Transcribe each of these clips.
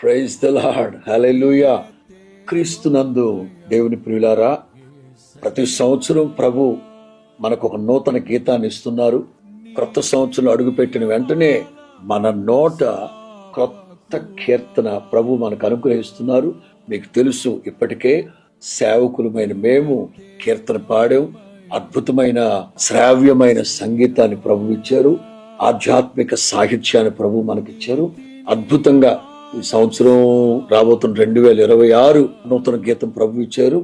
Praise the lord, హల్లెలూయా. క్రీస్తునందు దేవుని ప్రియులారా, ప్రతి సంవత్సరం ప్రభు మనకు ఒక నూతన గీతాన్ని ఇస్తున్నారు. క్రొత్త సంవత్సరం అడుగుపెట్టిన వెంటనే మన నోట క్రొత్త కీర్తన ప్రభు మనకు అనుగ్రహిస్తున్నారు. మీకు తెలుసు, ఇప్పటికే సేవకులమైన మేము కీర్తన పాడాం. అద్భుతమైన శ్రావ్యమైన సంగీతాన్ని ప్రభు ఇచ్చారు. ఆధ్యాత్మిక సాహిత్యాన్ని ప్రభు మనకిచ్చారు. అద్భుతంగా ఈ సంవత్సరం రాబోతున్న 2026 నూతన గీతం ప్రభు ఇచ్చారు.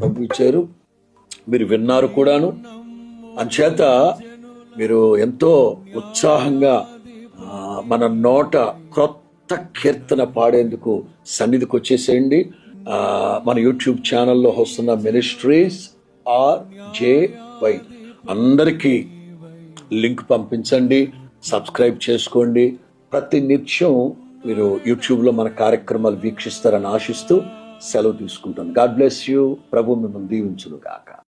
ప్రభు ఇచ్చారు, మీరు విన్నారు కూడాను. అంచేత మీరు ఎంతో ఉత్సాహంగా మన నోట క్రొత్త కీర్తన పాడేందుకు సన్నిధికి వచ్చేసేయండి. మన యూట్యూబ్ ఛానల్లో వస్తున్న మినిస్ట్రీస్ RJY అందరికీ లింక్ పంపించండి, సబ్స్క్రైబ్ చేసుకోండి. ప్రతి నిత్యం మీరు యూట్యూబ్లో మన కార్యక్రమాలు వీక్షిస్తారని ఆశిస్తూ సెలవు తీసుకుంటాను. God bless you. ప్రభు మిమ్మల్ని దీవించును గాక.